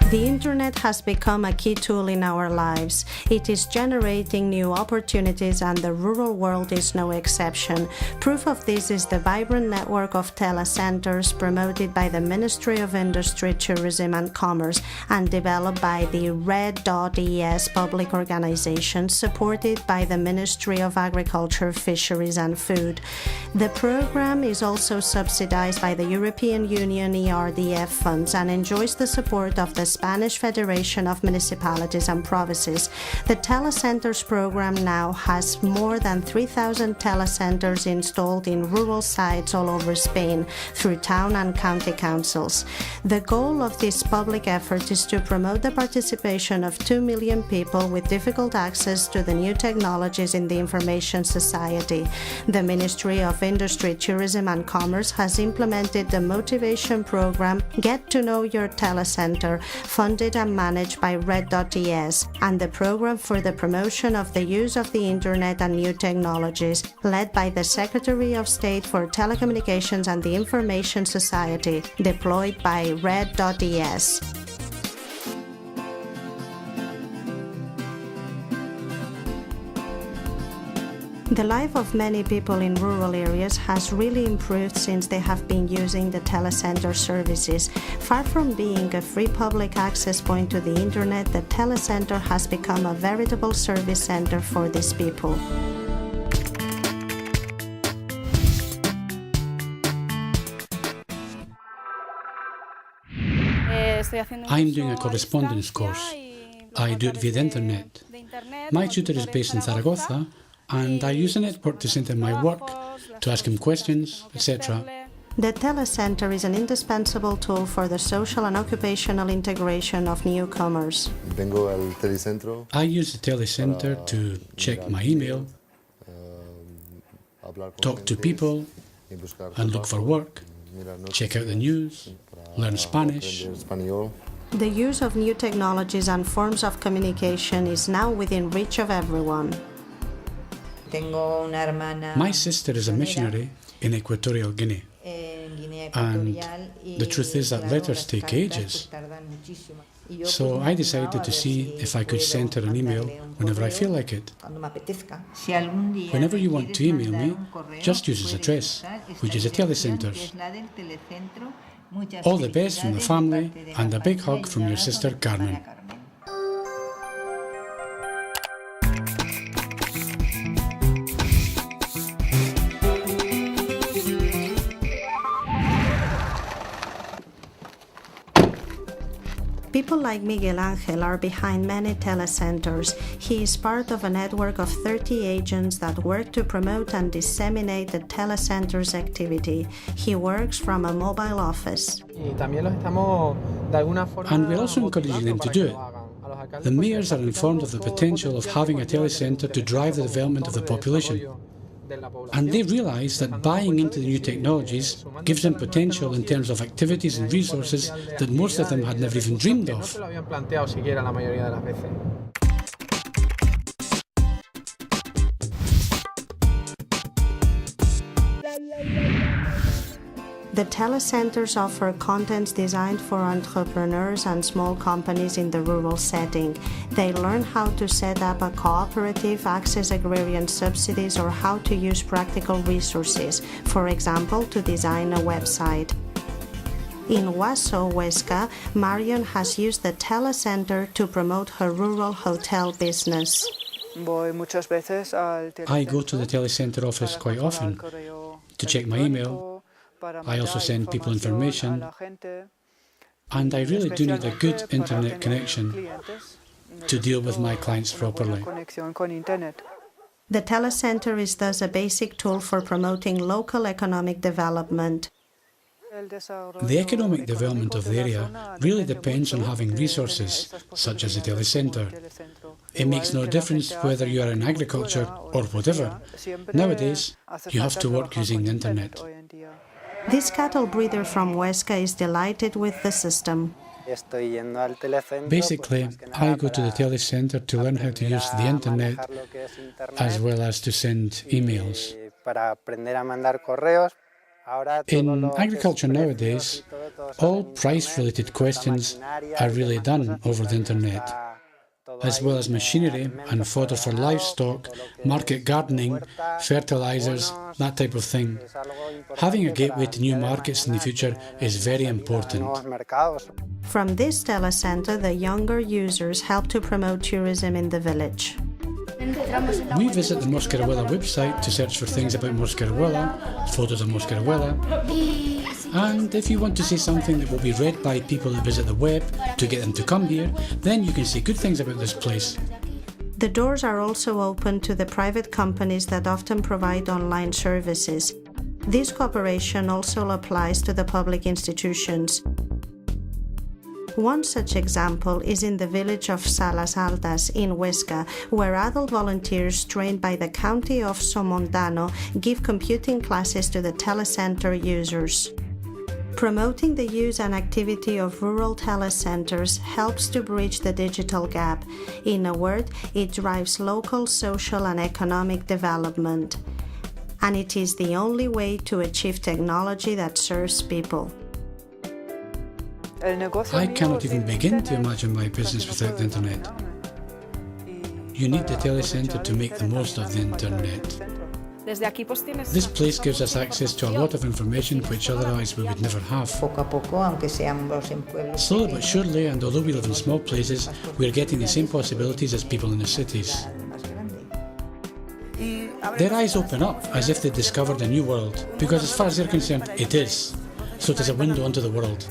The internet has become a key tool in our lives. It is generating new opportunities, and the rural world is no exception. Proof of this is the vibrant network of Telecentros promoted by the Ministry of Industry, Tourism and Commerce and developed by the Red.es public organization supported by the Ministry of Agriculture, Fisheries and Food. The program is also subsidized by the European Union ERDF funds and enjoys the support of the Spanish Federation of Municipalities and Provinces. The Telecentros program now has more than 3,000 telecenters installed in rural sites all over Spain through town and county councils. The goal of this public effort is to promote the participation of 2 million people with difficult access to the new technologies in the information society. The Ministry of Industry, Tourism and Commerce has implemented the motivation program Get to Know Your Telecenter, funded and managed by Red.es, and the program for the promotion of the use of the internet and new technologies, led by the Secretary of State for Telecommunications and the Information Society, deployed by Red.es. The life of many people in rural areas has really improved since they have been using the telecenter services. Far from being a free public access point to the internet, the telecenter has become a veritable service center for these people. I'm doing a correspondence course. I do it via the internet. My tutor is based in Zaragoza, and I use the network to send him my work, to ask him questions, etc. The telecenter is an indispensable tool for the social and occupational integration of newcomers. I use the Telecentre to check my email, talk to people, and look for work, check out the news, learn Spanish. The use of new technologies and forms of communication is now within reach of everyone. My sister is a missionary in Equatorial Guinea, and the truth is that letters take ages. So I decided to see if I could send her an email whenever I feel like it. Whenever you want to email me, just use this address, which is the Telecentros. All the best from the family, and a big hug from your sister Carmen. People like Miguel Angel are behind many telecenters. He is part of a network of 30 agents that work to promote and disseminate the telecenter's activity. He works from a mobile office. And we're also encouraging them to do it. The mayors are informed of the potential of having a telecentre to drive the development of the population. And they realise that buying into the new technologies gives them potential in terms of activities and resources that most of them had never even dreamed of. The telecenters offer contents designed for entrepreneurs and small companies in the rural setting. They learn how to set up a cooperative, access agrarian subsidies, or how to use practical resources, for example, to design a website. In Huaso, Huesca, Marion has used the telecenter to promote her rural hotel business. I go to the telecentre office quite often to check my email. I also send people information, and I really do need a good internet connection to deal with my clients properly. The telecenter is thus a basic tool for promoting local economic development. The economic development of the area really depends on having resources, such as the telecentre. It makes no difference whether you are in agriculture or whatever. Nowadays, you have to work using the internet. This cattle breeder from Huesca is delighted with the system. Basically, I go to the telecentre to learn how to use the internet as well as to send emails. In agriculture nowadays, all price-related questions are really done over the internet, as well as machinery and fodder for livestock, market gardening, fertilizers, that type of thing. Having a gateway to new markets in the future is very important. From this telecentre, the younger users help to promote tourism in the village. We visit the Mosquerahuela website to search for things about Mosquerahuela, photos of Mosquerahuela, and if you want to see something that will be read by people that visit the web to get them to come here, then you can see good things about this place. The doors are also open to the private companies that often provide online services. This cooperation also applies to the public institutions. One such example is in the village of Salas Altas in Huesca, where adult volunteers trained by the county of Somontano give computing classes to the telecentre users. Promoting the use and activity of rural telecentres helps to bridge the digital gap. In a word, it drives local social and economic development. And it is the only way to achieve technology that serves people. I cannot even begin to imagine my business without the internet. You need the telecentre to make the most of the internet. This place gives us access to a lot of information which otherwise we would never have. Slowly but surely, and although we live in small places, we are getting the same possibilities as people in the cities. Their eyes open up as if they discovered a new world, because as far as they're concerned, it is. So it is a window onto the world.